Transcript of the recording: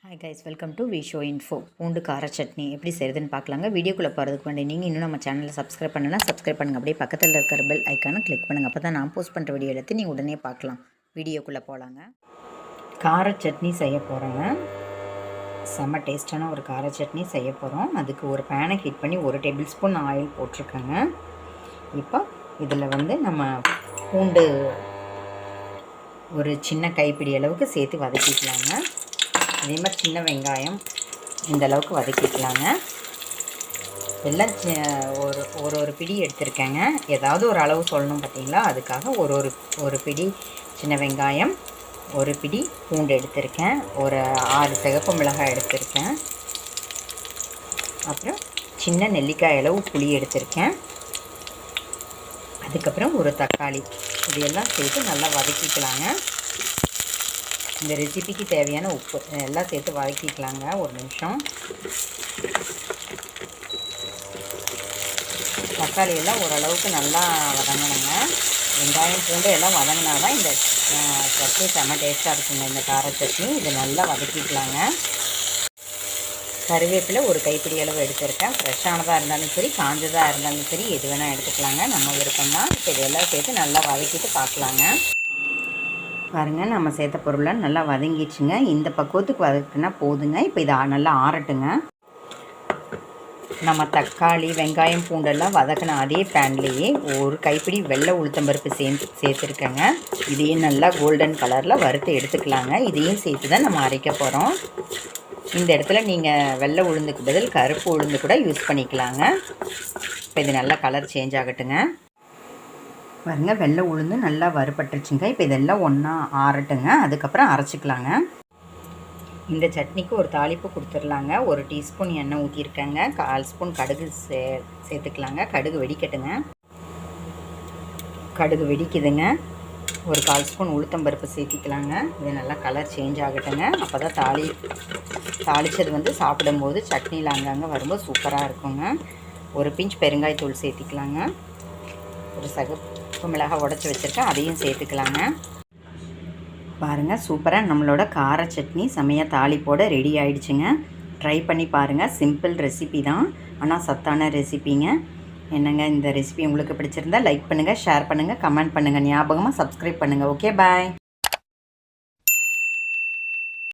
Hi guys, welcome to Visho info. பூண்டு கார சட்னி எப்படி செய்யுதுன்னு பார்க்கலாங்க. வீடியோக்குள்ளே போகிறதுக்கு முன்னாடி நீங்கள் இன்னும் நம்ம சேனலை சப்ஸ்கிரைப் பண்ணலாம், சப்ஸ்கிரைப் பண்ணுங்கள். அப்படியே பக்கத்தில் இருக்கிற பெல் ஐக்கானை கிளிக் பண்ணுங்கள். அப்போ தான் நான் போஸ்ட் பண்ணுற வீடியோ எடுத்து நீங்கள் உடனே பார்க்கலாம். வீடியோக்குள்ளே போகலாங்க. கார சட்னி செய்ய போகிறோங்க. செம்ம டேஸ்டான ஒரு கார சட்னி செய்ய போகிறோம். அதுக்கு ஒரு பேனை ஹீட் பண்ணி 1 டேபிள் ஸ்பூன் ஆயில் போட்டிருக்கேங்க. இப்போ இதில் நம்ம பூண்டு ஒரு சின்ன கைப்பிடி அளவுக்கு சேர்த்து வதக்கிக்கலாங்க. அதே மாதிரி சின்ன வெங்காயம் இந்த அளவுக்கு வதக்கிக்கலாங்க. எல்லாம் ஒரு பிடி எடுத்திருக்கேங்க. ஏதாவது ஒரு அளவு சொல்லணும் பார்த்தீங்களா, அதுக்காக ஒரு பிடி சின்ன வெங்காயம், ஒரு பிடி பூண்டு எடுத்திருக்கேன், ஒரு 6 சிகப்பு மிளகாய் எடுத்திருக்கேன், அப்புறம் சின்ன நெல்லிக்காய் அளவு புளி எடுத்திருக்கேன், அதுக்கப்புறம் ஒரு தக்காளி. இதையெல்லாம் சேர்த்து நல்லா வதக்கிக்கலாங்க. இந்த ரெசிபிக்கு தேவையான உப்பு எல்லாம் சேர்த்து வதக்கிக்கலாங்க. ஒரு நிமிஷம். தக்காளி எல்லாம் ஓரளவுக்கு நல்லா வதங்கணுங்க. வெங்காயம் பூண்டு எல்லாம் வதங்கினா தான் இந்த சட்னி செம்ம டேஸ்ட்டாக இருக்குங்க. இந்த கார சட்னி இது நல்லா வதக்கிக்கலாங்க. கருவேப்பிலை ஒரு கைப்பிடி அளவு எடுத்துருக்கேன். ஃப்ரெஷ்ஷானதாக இருந்தாலும் சரி, காஞ்சதாக இருந்தாலும் சரி, எது வேணால் எடுத்துக்கலாங்க. நம்ம விருப்பம்தான். இப்போ இதெல்லாம் சேர்த்து நல்லா வதக்கிட்டு பார்க்கலாங்க. பாருங்கள், நம்ம சேர்த்த பொருளை நல்லா வதங்கிடுச்சுங்க. இந்த பக்குவத்துக்கு வதக்குனா போதுங்க. இப்போ இதை நல்லா ஆறட்டுங்க. நம்ம தக்காளி வெங்காயம் பூண்டெல்லாம் வதக்கின அதே பேன்லேயே ஒரு கைப்பிடி வெள்ளை உளுத்தம்பருப்பு சேர்த்துருக்கேங்க. இதையும் நல்லா கோல்டன் கலரில் வறுத்து எடுத்துக்கலாங்க. இதையும் சேர்த்து தான் நம்ம அரைக்க போகிறோம். இந்த இடத்துல நீங்கள் வெள்ளை உளுந்துக்கு பதில் கருப்பு உளுந்து கூட யூஸ் பண்ணிக்கலாங்க. இப்போ இது நல்லா கலர் சேஞ்ச் ஆகட்டுங்க. பாருங்கள், வெள்ளை உளுந்து நல்லா வறுபட்டுருச்சுங்க. இப்போ இதெல்லாம் ஒன்றா ஆறட்டுங்க. அதுக்கப்புறம் அரைச்சிக்கலாங்க. இந்த சட்னிக்கு ஒரு தாளிப்பு கொடுத்துடலாங்க. 1 டீஸ்பூன் எண்ணெய் ஊற்றிருக்கேங்க. 1/4 ஸ்பூன் கடுகு சேர்த்துக்கலாங்க. கடுகு வெடிக்கட்டுங்க. கடுகு வெடிக்குதுங்க. ஒரு 1/4 ஸ்பூன் உளுத்தம்பருப்பு சேர்த்திக்கலாங்க. இது நல்லா கலர் சேஞ்ச் ஆகட்டுங்க. அப்போ தான் தாளித்தது சாப்பிடும்போது சட்னியில் அங்கங்கே வரும்போது சூப்பராக இருக்குங்க. ஒரு பிஞ்ச் பெருங்காயத்தூள் சேர்த்திக்கலாங்க. ஒரு சிகப்பு மிளகாய் உடச்சி வச்சுருக்கேன், அதையும் சேர்த்துக்கலாங்க. பாருங்கள், சூப்பராக நம்மளோட கார சட்னி செமையாக தாளிப்போட ரெடி ஆகிடுச்சுங்க. ட்ரை பண்ணி பாருங்கள். சிம்பிள் ரெசிபி தான், ஆனால் சத்தான ரெசிபிங்க. என்னங்க, இந்த ரெசிபி உங்களுக்கு பிடிச்சிருந்தா லைக் பண்ணுங்கள், ஷேர் பண்ணுங்கள், கமெண்ட் பண்ணுங்கள். ஞாபகமாக சப்ஸ்கிரைப் பண்ணுங்கள். ஓகே, பாய்.